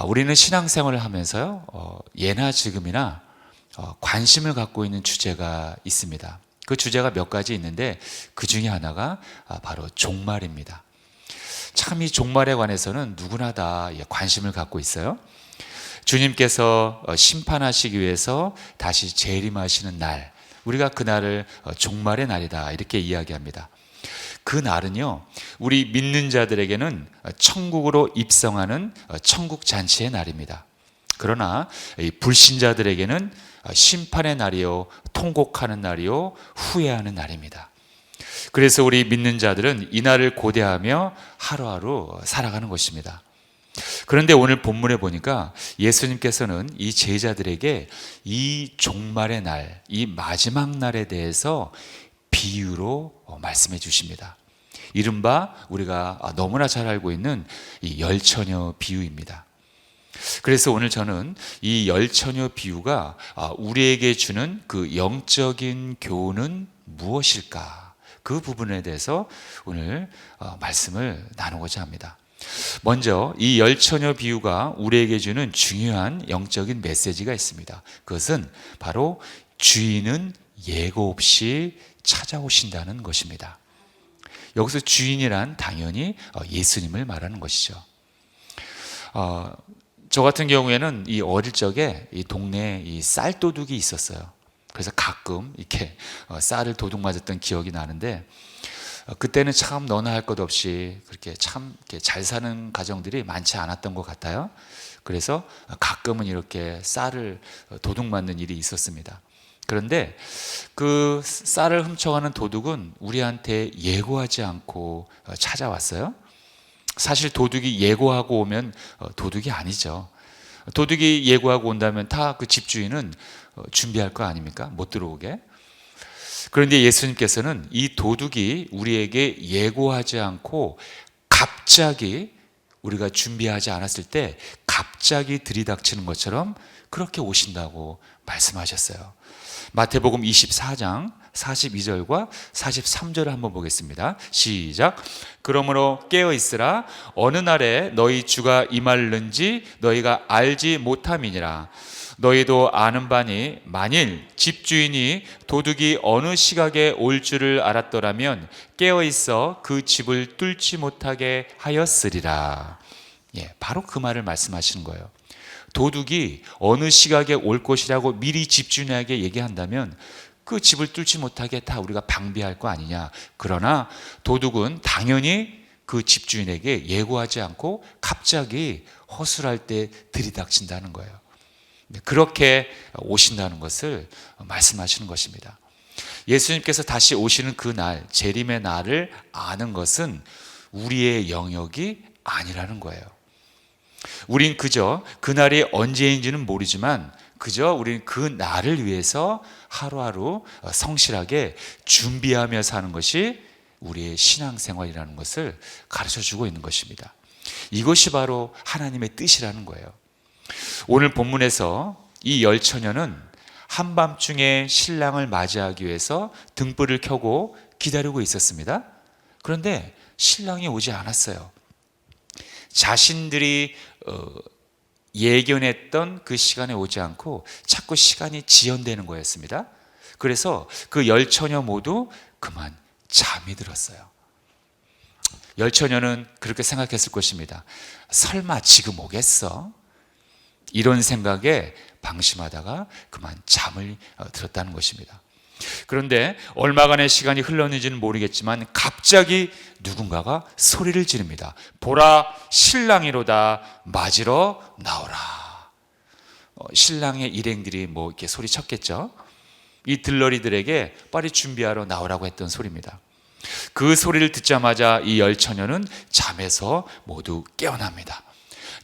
우리는 신앙생활을 하면서요, 예나 지금이나 관심을 갖고 있는 주제가 있습니다. 그 주제가 몇 가지 있는데 그 중에 하나가 바로 종말입니다. 참 이 종말에 관해서는 누구나 다 관심을 갖고 있어요. 주님께서 심판하시기 위해서 다시 재림하시는 날, 우리가 그날을 종말의 날이다 이렇게 이야기합니다. 그 날은요, 우리 믿는 자들에게는 천국으로 입성하는 천국 잔치의 날입니다. 그러나 불신자들에게는 심판의 날이요, 통곡하는 날이요, 후회하는 날입니다. 그래서 우리 믿는 자들은 이 날을 고대하며 하루하루 살아가는 것입니다. 그런데 오늘 본문에 보니까 예수님께서는 이 제자들에게 이 종말의 날, 이 마지막 날에 대해서 비유로 말씀해 주십니다. 이른바 우리가 너무나 잘 알고 있는 이 열처녀 비유입니다. 그래서 오늘 저는 이 열처녀 비유가 우리에게 주는 그 영적인 교훈은 무엇일까? 그 부분에 대해서 오늘 말씀을 나누고자 합니다. 먼저 이 열처녀 비유가 우리에게 주는 중요한 영적인 메시지가 있습니다. 그것은 바로 주인은 예고 없이 찾아오신다는 것입니다. 여기서 주인이란 당연히 예수님을 말하는 것이죠. 저 같은 경우에는 이 어릴 적에 이 동네에 이 쌀도둑이 있었어요. 그래서 가끔 이렇게 쌀을 도둑 맞았던 기억이 나는데, 그때는 참 너나 할 것 없이 그렇게 참 이렇게 잘 사는 가정들이 많지 않았던 것 같아요. 그래서 가끔은 이렇게 쌀을 도둑 맞는 일이 있었습니다. 그런데 그 쌀을 훔쳐가는 도둑은 우리한테 예고하지 않고 찾아왔어요. 사실 도둑이 예고하고 오면 도둑이 아니죠. 도둑이 예고하고 온다면 다 그 집주인은 준비할 거 아닙니까? 못 들어오게. 그런데 예수님께서는 이 도둑이 우리에게 예고하지 않고 갑자기, 우리가 준비하지 않았을 때 갑자기 들이닥치는 것처럼 그렇게 오신다고 말씀하셨어요. 마태복음 24장 42절과 43절을 한번 보겠습니다. 시작. 그러므로 깨어 있으라. 어느 날에 너희 주가 임할는지 너희가 알지 못함이니라. 너희도 아는 바니 만일 집주인이 도둑이 어느 시각에 올 줄을 알았더라면 깨어 있어 그 집을 뚫지 못하게 하였으리라. 바로 그 말을 말씀하시는 거예요. 도둑이 어느 시각에 올 것이라고 미리 집주인에게 얘기한다면 그 집을 뚫지 못하게 다 우리가 방비할 거 아니냐. 그러나 도둑은 당연히 그 집주인에게 예고하지 않고 갑자기 허술할 때 들이닥친다는 거예요. 그렇게 오신다는 것을 말씀하시는 것입니다. 예수님께서 다시 오시는 그 날, 재림의 날을 아는 것은 우리의 영역이 아니라는 거예요. 우린 그저 그날이 언제인지는 모르지만 그저 우린 그 날을 위해서 하루하루 성실하게 준비하며 사는 것이 우리의 신앙생활이라는 것을 가르쳐주고 있는 것입니다. 이것이 바로 하나님의 뜻이라는 거예요. 오늘 본문에서 이 열처녀는 한밤중에 신랑을 맞이하기 위해서 등불을 켜고 기다리고 있었습니다. 그런데 신랑이 오지 않았어요. 자신들이 예견했던 그 시간에 오지 않고 자꾸 시간이 지연되는 거였습니다. 그래서 그 열처녀 모두 그만 잠이 들었어요. 열처녀는 그렇게 생각했을 것입니다. 설마 지금 오겠어? 이런 생각에 방심하다가 그만 잠을 들었다는 것입니다. 그런데 얼마간의 시간이 흘렀는지는 모르겠지만 갑자기 누군가가 소리를 지릅니다. 보라, 신랑이로다. 맞으러 나오라. 신랑의 일행들이 뭐 이렇게 소리쳤겠죠. 이 들러리들에게 빨리 준비하러 나오라고 했던 소리입니다. 그 소리를 듣자마자 이 열처녀는 잠에서 모두 깨어납니다.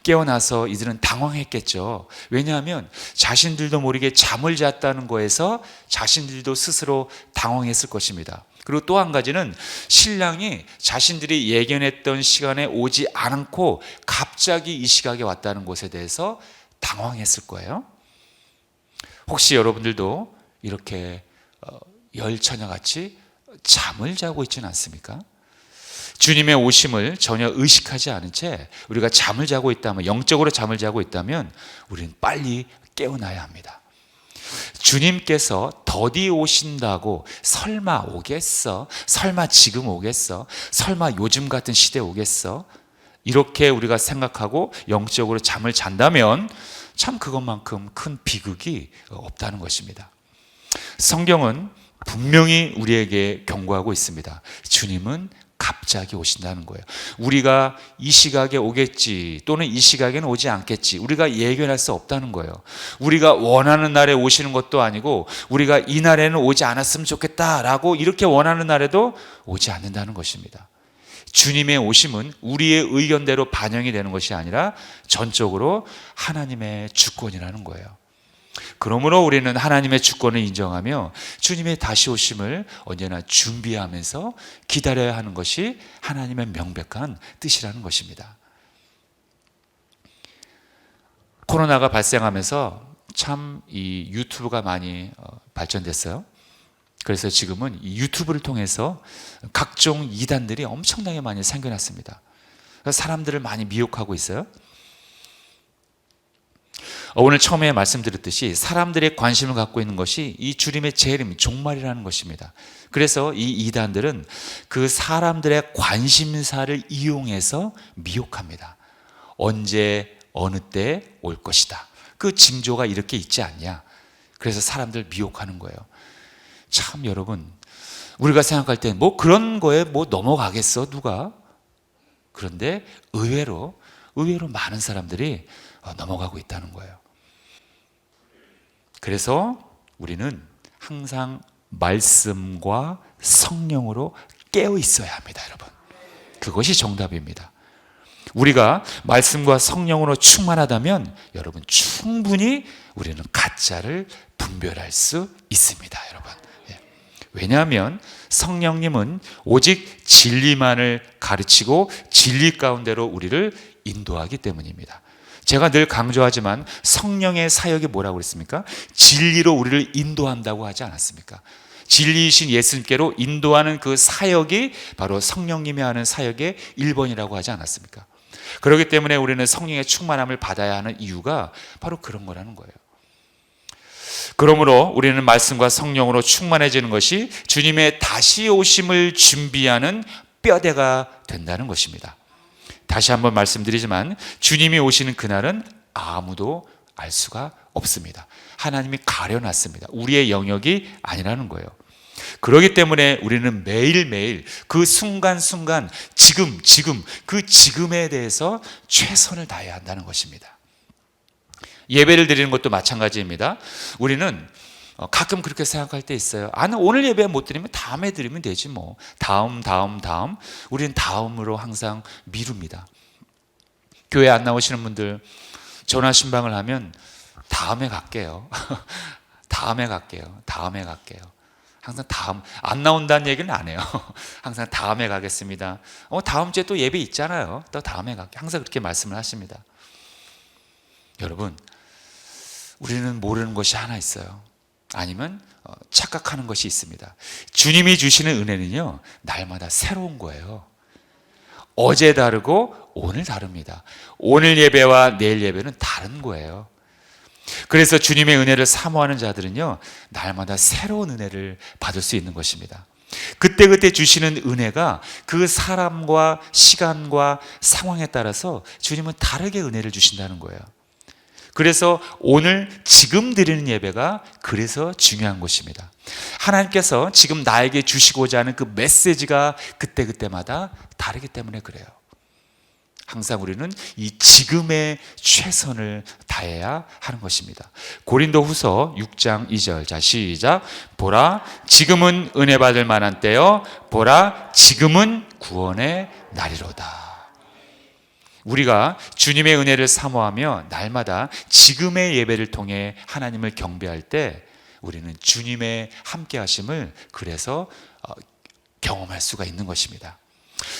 깨어나서 이들은 당황했겠죠. 왜냐하면 자신들도 모르게 잠을 잤다는 거에서 자신들도 스스로 당황했을 것입니다. 그리고 또 한 가지는 신랑이 자신들이 예견했던 시간에 오지 않고 갑자기 이 시각에 왔다는 것에 대해서 당황했을 거예요. 혹시 여러분들도 이렇게 열처녀같이 잠을 자고 있지는 않습니까? 주님의 오심을 전혀 의식하지 않은 채 우리가 잠을 자고 있다면, 영적으로 잠을 자고 있다면 우리는 빨리 깨어나야 합니다. 주님께서 더디 오신다고 설마 오겠어? 설마 지금 오겠어? 설마 요즘 같은 시대에 오겠어? 이렇게 우리가 생각하고 영적으로 잠을 잔다면 참 그것만큼 큰 비극이 없다는 것입니다. 성경은 분명히 우리에게 경고하고 있습니다. 주님은 갑자기 오신다는 거예요. 우리가 이 시각에 오겠지 또는 이 시각에는 오지 않겠지 우리가 예견할 수 없다는 거예요. 우리가 원하는 날에 오시는 것도 아니고 우리가 이 날에는 오지 않았으면 좋겠다라고 이렇게 원하는 날에도 오지 않는다는 것입니다. 주님의 오심은 우리의 의견대로 반영이 되는 것이 아니라 전적으로 하나님의 주권이라는 거예요. 그러므로 우리는 하나님의 주권을 인정하며 주님의 다시 오심을 언제나 준비하면서 기다려야 하는 것이 하나님의 명백한 뜻이라는 것입니다. 코로나가 발생하면서 참 이 유튜브가 많이 발전됐어요. 그래서 지금은 이 유튜브를 통해서 각종 이단들이 엄청나게 많이 생겨났습니다. 사람들을 많이 미혹하고 있어요. 오늘 처음에 말씀드렸듯이 사람들의 관심을 갖고 있는 것이 이 주님의 재림, 종말이라는 것입니다. 그래서 이 이단들은 그 사람들의 관심사를 이용해서 미혹합니다. 언제 어느 때 올 것이다. 그 징조가 이렇게 있지 않냐. 그래서 사람들 미혹하는 거예요. 참 여러분, 우리가 생각할 때 뭐 그런 거에 뭐 넘어가겠어 누가? 그런데 의외로 많은 사람들이 넘어가고 있다는 거예요. 그래서 우리는 항상 말씀과 성령으로 깨어 있어야 합니다, 여러분. 그것이 정답입니다. 우리가 말씀과 성령으로 충만하다면 여러분 충분히 우리는 가짜를 분별할 수 있습니다, 여러분. 왜냐하면 성령님은 오직 진리만을 가르치고 진리 가운데로 우리를 인도하기 때문입니다. 제가 늘 강조하지만 성령의 사역이 뭐라고 그랬습니까? 진리로 우리를 인도한다고 하지 않았습니까? 진리이신 예수님께로 인도하는 그 사역이 바로 성령님이 하는 사역의 1번이라고 하지 않았습니까? 그렇기 때문에 우리는 성령의 충만함을 받아야 하는 이유가 바로 그런 거라는 거예요. 그러므로 우리는 말씀과 성령으로 충만해지는 것이 주님의 다시 오심을 준비하는 뼈대가 된다는 것입니다. 다시 한번 말씀드리지만 주님이 오시는 그날은 아무도 알 수가 없습니다. 하나님이 가려놨습니다. 우리의 영역이 아니라는 거예요. 그렇기 때문에 우리는 매일매일 그 순간순간 지금 그 지금에 대해서 최선을 다해야 한다는 것입니다. 예배를 드리는 것도 마찬가지입니다. 우리는 가끔 그렇게 생각할 때 있어요. 오늘 예배 못 드리면 다음에 드리면 되지 뭐. 다음. 우리는 다음으로 항상 미룹니다. 교회 안 나오시는 분들 전화 신방을 하면 다음에 갈게요. 다음에 갈게요. 항상 다음, 안 나온다는 얘기는 안 해요. 항상 다음에 가겠습니다. 다음 주에 또 예배 있잖아요. 또 다음에 갈게요. 항상 그렇게 말씀을 하십니다. 여러분, 우리는 모르는 것이 하나 있어요. 아니면 착각하는 것이 있습니다. 주님이 주시는 은혜는요, 날마다 새로운 거예요. 어제 다르고 오늘 다릅니다. 오늘 예배와 내일 예배는 다른 거예요. 그래서 주님의 은혜를 사모하는 자들은요, 날마다 새로운 은혜를 받을 수 있는 것입니다. 그때그때 주시는 은혜가 그 사람과 시간과 상황에 따라서 주님은 다르게 은혜를 주신다는 거예요. 그래서 오늘 지금 드리는 예배가 그래서 중요한 것입니다. 하나님께서 지금 나에게 주시고자 하는 그 메시지가 그때그때마다 다르기 때문에 그래요. 항상 우리는 이 지금의 최선을 다해야 하는 것입니다. 고린도후서 6장 2절, 자 시작. 보라, 지금은 은혜 받을 만한 때요. 보라, 지금은 구원의 날이로다. 우리가 주님의 은혜를 사모하며 날마다 지금의 예배를 통해 하나님을 경배할 때 우리는 주님의 함께 하심을 그래서 경험할 수가 있는 것입니다.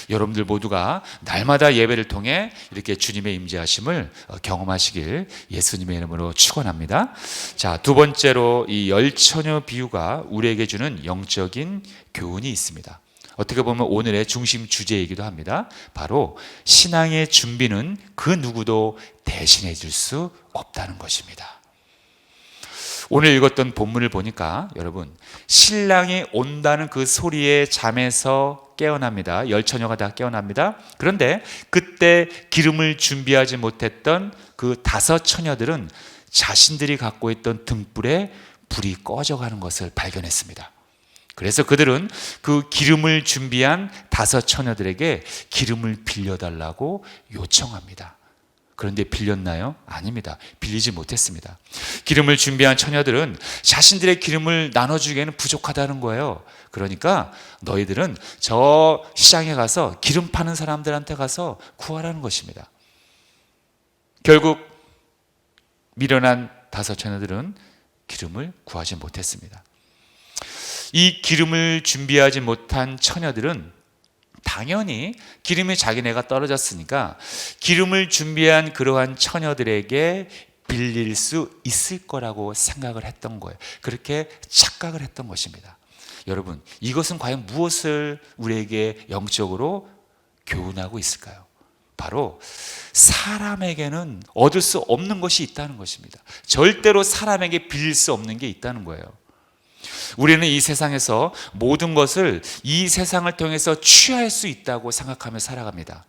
여러분들 모두가 날마다 예배를 통해 이렇게 주님의 임재하심을 경험하시길 예수님의 이름으로 축원합니다. 자, 두 번째로 이 열처녀 비유가 우리에게 주는 영적인 교훈이 있습니다. 어떻게 보면 오늘의 중심 주제이기도 합니다. 바로 신앙의 준비는 그 누구도 대신해 줄 수 없다는 것입니다. 오늘 읽었던 본문을 보니까 여러분, 신랑이 온다는 그 소리에 잠에서 깨어납니다. 10처녀가 다 깨어납니다. 그런데 그때 기름을 준비하지 못했던 그 5처녀들은 자신들이 갖고 있던 등불에 불이 꺼져가는 것을 발견했습니다. 그래서 그들은 그 기름을 준비한 5처녀들에게 기름을 빌려달라고 요청합니다. 그런데 빌렸나요? 아닙니다. 빌리지 못했습니다. 기름을 준비한 처녀들은 자신들의 기름을 나눠주기에는 부족하다는 거예요. 그러니까 너희들은 저 시장에 가서 기름 파는 사람들한테 가서 구하라는 것입니다. 결국 미련한 5처녀들은 기름을 구하지 못했습니다. 이 기름을 준비하지 못한 처녀들은 당연히 기름이 자기네가 떨어졌으니까 기름을 준비한 그러한 처녀들에게 빌릴 수 있을 거라고 생각을 했던 거예요. 그렇게 착각을 했던 것입니다. 여러분, 이것은 과연 무엇을 우리에게 영적으로 교훈하고 있을까요? 바로 사람에게는 얻을 수 없는 것이 있다는 것입니다. 절대로 사람에게 빌릴 수 없는 게 있다는 거예요. 우리는 이 세상에서 모든 것을 이 세상을 통해서 취할 수 있다고 생각하며 살아갑니다.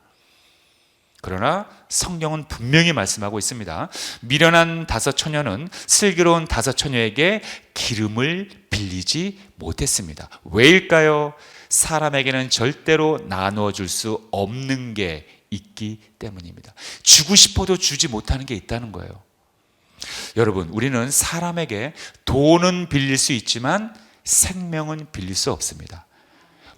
그러나 성경은 분명히 말씀하고 있습니다. 미련한 5처녀는 슬기로운 5처녀에게 기름을 빌리지 못했습니다. 왜일까요? 사람에게는 절대로 나누어 줄 수 없는 게 있기 때문입니다. 주고 싶어도 주지 못하는 게 있다는 거예요. 여러분, 우리는 사람에게 돈은 빌릴 수 있지만 생명은 빌릴 수 없습니다.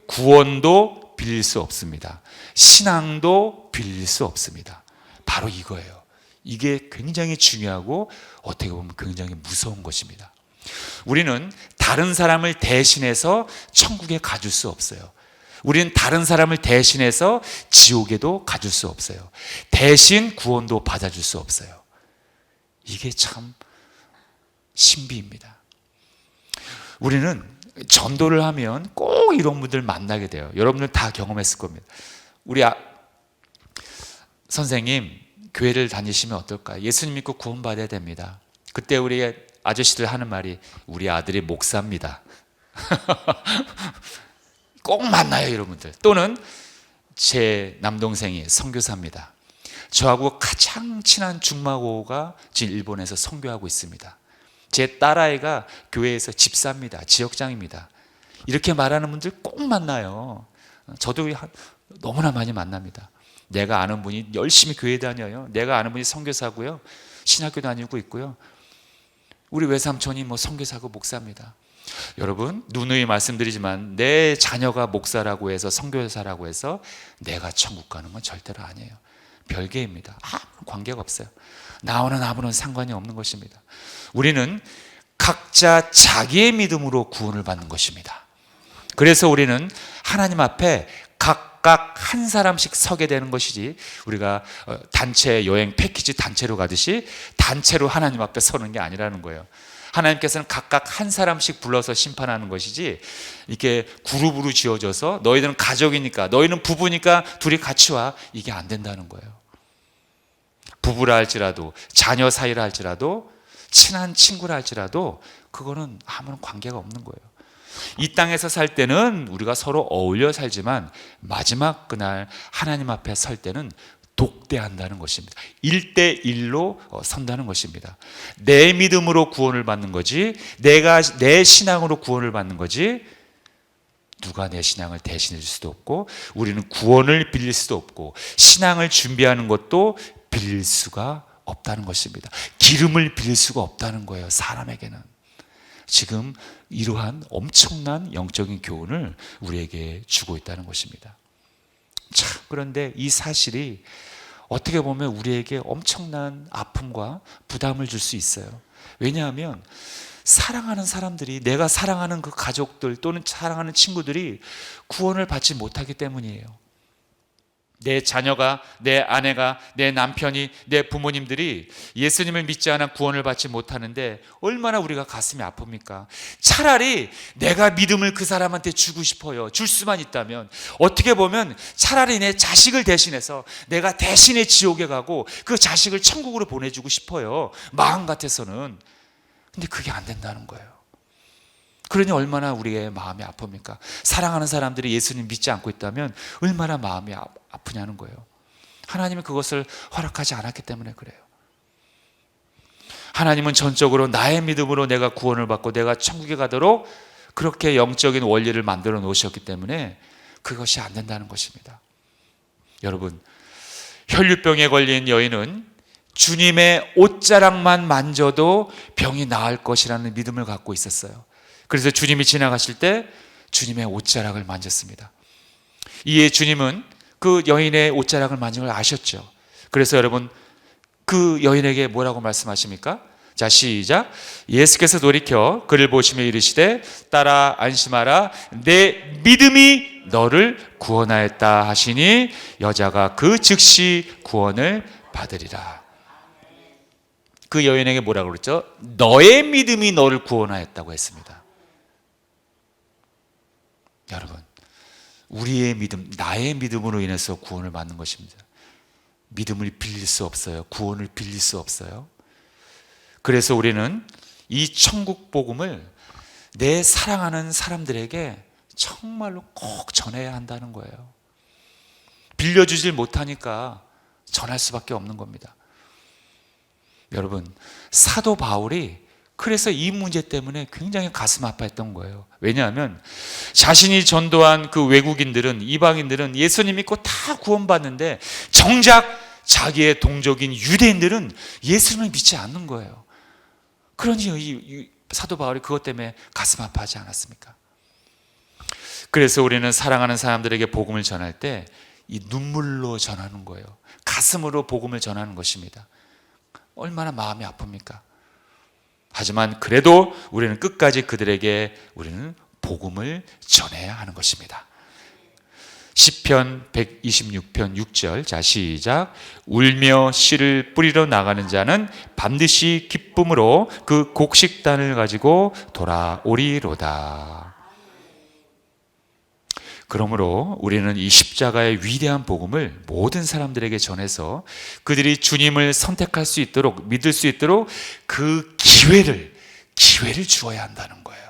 구원도 빌릴 수 없습니다. 신앙도 빌릴 수 없습니다. 바로 이거예요. 이게 굉장히 중요하고 어떻게 보면 굉장히 무서운 것입니다. 우리는 다른 사람을 대신해서 천국에 가줄 수 없어요. 우리는 다른 사람을 대신해서 지옥에도 가줄 수 없어요. 대신 구원도 받아줄 수 없어요. 이게 참 신비입니다. 우리는 전도를 하면 꼭 이런 분들 만나게 돼요. 여러분들 다 경험했을 겁니다. 우리 선생님, 교회를 다니시면 어떨까요? 예수님 믿고 구원받아야 됩니다. 그때 우리 아저씨들 하는 말이 우리 아들이 목사입니다. 꼭 만나요, 여러분들. 또는 제 남동생이 선교사입니다. 저하고 가장 친한 중마고가 지금 일본에서 선교하고 있습니다. 제 딸아이가 교회에서 집사입니다. 지역장입니다. 이렇게 말하는 분들 꼭 만나요. 저도 너무나 많이 만납니다. 내가 아는 분이 열심히 교회 다녀요. 내가 아는 분이 선교사고요. 신학교 다니고 있고요. 우리 외삼촌이 선교사고 목사입니다. 여러분, 누누이 말씀드리지만 내 자녀가 목사라고 해서 선교사라고 해서 내가 천국 가는 건 절대로 아니에요. 별개입니다. 아무런 관계가 없어요. 나와는 아무런 상관이 없는 것입니다. 우리는 각자 자기의 믿음으로 구원을 받는 것입니다. 그래서 우리는 하나님 앞에 각각 한 사람씩 서게 되는 것이지, 우리가 단체 여행 패키지 단체로 가듯이 단체로 하나님 앞에 서는 게 아니라는 거예요. 하나님께서는 각각 한 사람씩 불러서 심판하는 것이지, 이렇게 그룹으로 지어져서 너희들은 가족이니까, 너희는 부부니까 둘이 같이 와, 이게 안 된다는 거예요. 부부라 할지라도, 자녀 사이라 할지라도, 친한 친구라 할지라도 그거는 아무런 관계가 없는 거예요. 이 땅에서 살 때는 우리가 서로 어울려 살지만 마지막 그날 하나님 앞에 설 때는 독대한다는 것입니다. 1대1로 선다는 것입니다. 내 믿음으로 구원을 받는 거지, 내가 내 신앙으로 구원을 받는 거지, 누가 내 신앙을 대신해 줄 수도 없고, 우리는 구원을 빌릴 수도 없고, 신앙을 준비하는 것도 빌릴 수가 없다는 것입니다. 기름을 빌릴 수가 없다는 거예요, 사람에게는. 지금 이러한 엄청난 영적인 교훈을 우리에게 주고 있다는 것입니다. 참, 그런데 이 사실이 어떻게 보면 우리에게 엄청난 아픔과 부담을 줄 수 있어요. 왜냐하면 사랑하는 사람들이, 내가 사랑하는 그 가족들 또는 사랑하는 친구들이 구원을 받지 못하기 때문이에요. 내 자녀가, 내 아내가, 내 남편이, 내 부모님들이 예수님을 믿지 않아 구원을 받지 못하는데 얼마나 우리가 가슴이 아픕니까? 차라리 내가 믿음을 그 사람한테 주고 싶어요. 줄 수만 있다면. 어떻게 보면 차라리 내 자식을 대신해서 내가 대신에 지옥에 가고 그 자식을 천국으로 보내주고 싶어요. 마음 같아서는. 근데 그게 안 된다는 거예요. 그러니 얼마나 우리의 마음이 아픕니까? 사랑하는 사람들이 예수님 믿지 않고 있다면 얼마나 마음이 아프냐는 거예요. 하나님은 그것을 허락하지 않았기 때문에 그래요. 하나님은 전적으로 나의 믿음으로 내가 구원을 받고 내가 천국에 가도록 그렇게 영적인 원리를 만들어 놓으셨기 때문에 그것이 안 된다는 것입니다. 여러분, 혈류병에 걸린 여인은 주님의 옷자락만 만져도 병이 나을 것이라는 믿음을 갖고 있었어요. 그래서 주님이 지나가실 때 주님의 옷자락을 만졌습니다. 이에 주님은 그 여인의 옷자락을 만진 걸 아셨죠. 그래서 여러분, 그 여인에게 뭐라고 말씀하십니까? 자, 시작. 예수께서 돌이켜 그를 보시며 이르시되 따라 안심하라, 내 믿음이 너를 구원하였다 하시니 여자가 그 즉시 구원을 받으리라. 그 여인에게 뭐라고 그랬죠? 너의 믿음이 너를 구원하였다고 했습니다. 여러분, 우리의 믿음, 나의 믿음으로 인해서 구원을 받는 것입니다. 믿음을 빌릴 수 없어요. 구원을 빌릴 수 없어요. 그래서 우리는 이 천국 복음을 내 사랑하는 사람들에게 정말로 꼭 전해야 한다는 거예요. 빌려주질 못하니까 전할 수밖에 없는 겁니다. 여러분, 사도 바울이 그래서 이 문제 때문에 굉장히 가슴 아파했던 거예요. 왜냐하면 자신이 전도한 그 외국인들은, 이방인들은 예수님 믿고 다 구원받는데 정작 자기의 동족인 유대인들은 예수님을 믿지 않는 거예요. 그러니 이 사도 바울이 그것 때문에 가슴 아파하지 않았습니까? 그래서 우리는 사랑하는 사람들에게 복음을 전할 때 이 눈물로 전하는 거예요. 가슴으로 복음을 전하는 것입니다. 얼마나 마음이 아픕니까? 하지만 그래도 우리는 끝까지 그들에게 우리는 복음을 전해야 하는 것입니다. 시편 126편 6절, 자 시작. 울며 씨를 뿌리러 나가는 자는 반드시 기쁨으로 그 곡식단을 가지고 돌아오리로다. 그러므로 우리는 이 십자가의 위대한 복음을 모든 사람들에게 전해서 그들이 주님을 선택할 수 있도록, 믿을 수 있도록 그 기회를 주어야 한다는 거예요.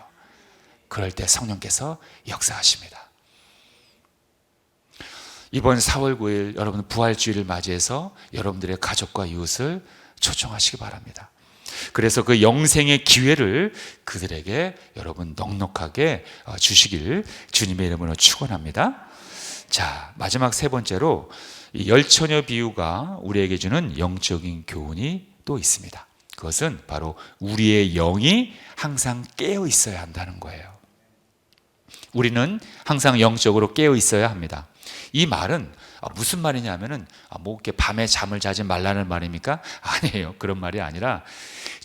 그럴 때 성령께서 역사하십니다. 이번 4월 9일 여러분 부활주의를 맞이해서 여러분들의 가족과 이웃을 초청하시기 바랍니다. 그래서 그 영생의 기회를 그들에게 여러분 넉넉하게 주시길 주님의 이름으로 축원합니다. 자, 마지막 세 번째로 이 열처녀 비유가 우리에게 주는 영적인 교훈이 또 있습니다. 그것은 바로 우리의 영이 항상 깨어 있어야 한다는 거예요. 우리는 항상 영적으로 깨어 있어야 합니다. 이 말은 무슨 말이냐면은 뭐 이렇게 밤에 잠을 자지 말라는 말입니까? 아니에요. 그런 말이 아니라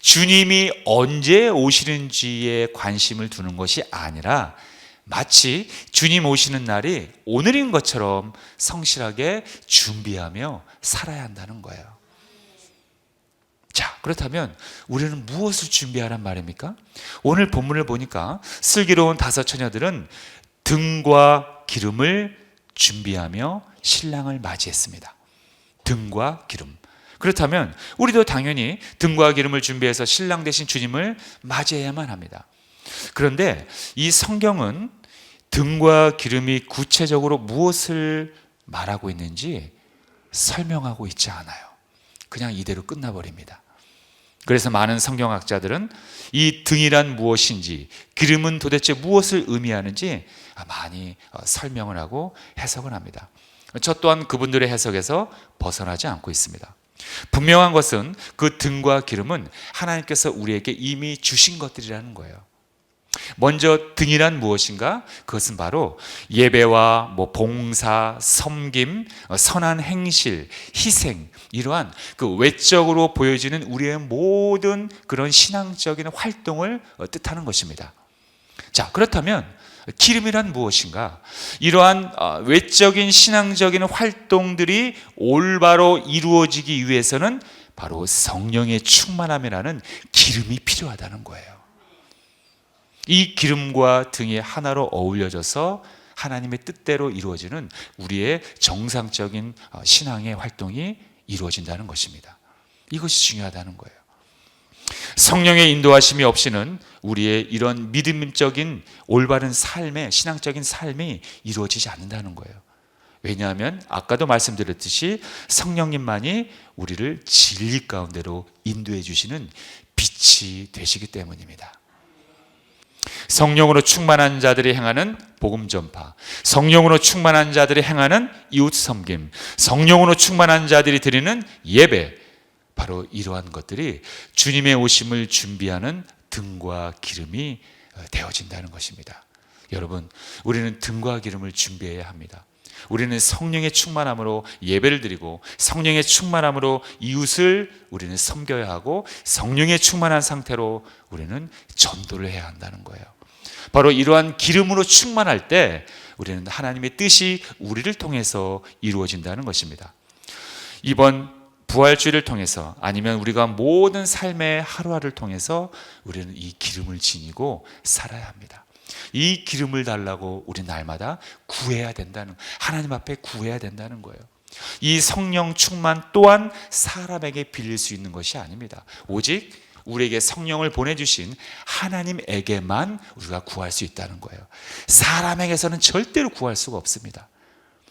주님이 언제 오시는지에 관심을 두는 것이 아니라 마치 주님 오시는 날이 오늘인 것처럼 성실하게 준비하며 살아야 한다는 거예요. 자, 그렇다면 우리는 무엇을 준비하란 말입니까? 오늘 본문을 보니까 슬기로운 다섯 처녀들은 등과 기름을 준비하며 신랑을 맞이했습니다. 등과 기름. 그렇다면 우리도 당연히 등과 기름을 준비해서 신랑 되신 주님을 맞이해야만 합니다. 그런데 이 성경은 등과 기름이 구체적으로 무엇을 말하고 있는지 설명하고 있지 않아요. 그냥 이대로 끝나버립니다. 그래서 많은 성경학자들은 이 등이란 무엇인지, 기름은 도대체 무엇을 의미하는지 많이 설명을 하고 해석을 합니다. 저 또한 그분들의 해석에서 벗어나지 않고 있습니다. 분명한 것은 그 등과 기름은 하나님께서 우리에게 이미 주신 것들이라는 거예요. 먼저 등이란 무엇인가? 그것은 바로 예배와 봉사, 섬김, 선한 행실, 희생, 이러한 그 외적으로 보여지는 우리의 모든 그런 신앙적인 활동을 뜻하는 것입니다. 자, 그렇다면 기름이란 무엇인가? 이러한 외적인 신앙적인 활동들이 올바로 이루어지기 위해서는 바로 성령의 충만함이라는 기름이 필요하다는 거예요. 이 기름과 등이 하나로 어울려져서 하나님의 뜻대로 이루어지는 우리의 정상적인 신앙의 활동이 이루어진다는 것입니다. 이것이 중요하다는 거예요. 성령의 인도하심이 없이는 우리의 이런 믿음적인 올바른 삶의 신앙적인 삶이 이루어지지 않는다는 거예요. 왜냐하면 아까도 말씀드렸듯이 성령님만이 우리를 진리 가운데로 인도해 주시는 빛이 되시기 때문입니다. 성령으로 충만한 자들이 행하는 복음 전파, 성령으로 충만한 자들이 행하는 이웃 섬김, 성령으로 충만한 자들이 드리는 예배, 바로 이러한 것들이 주님의 오심을 준비하는 등과 기름이 되어진다는 것입니다. 여러분, 우리는 등과 기름을 준비해야 합니다. 우리는 성령의 충만함으로 예배를 드리고 성령의 충만함으로 이웃을 우리는 섬겨야 하고 성령의 충만한 상태로 우리는 전도를 해야 한다는 거예요. 바로 이러한 기름으로 충만할 때 우리는 하나님의 뜻이 우리를 통해서 이루어진다는 것입니다. 이번 부활주의를 통해서 아니면 우리가 모든 삶의 하루하루를 통해서 우리는 이 기름을 지니고 살아야 합니다. 이 기름을 달라고 우리 날마다 구해야 된다는, 하나님 앞에 구해야 된다는 거예요. 이 성령 충만 또한 사람에게 빌릴 수 있는 것이 아닙니다. 오직 우리에게 성령을 보내주신 하나님에게만 우리가 구할 수 있다는 거예요. 사람에게서는 절대로 구할 수가 없습니다.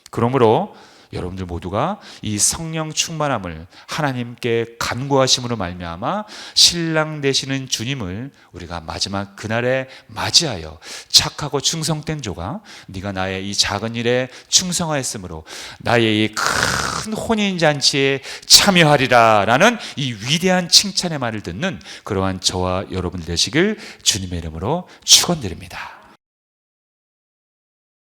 그러므로 여러분들 모두가 이 성령 충만함을 하나님께 간구하심으로 말미암아 신랑 되시는 주님을 우리가 마지막 그날에 맞이하여 착하고 충성된 조가 네가 나의 이 작은 일에 충성하였으므로 나의 이 큰 혼인잔치에 참여하리라 라는 이 위대한 칭찬의 말을 듣는 그러한 저와 여러분 되시길 주님의 이름으로 축원드립니다.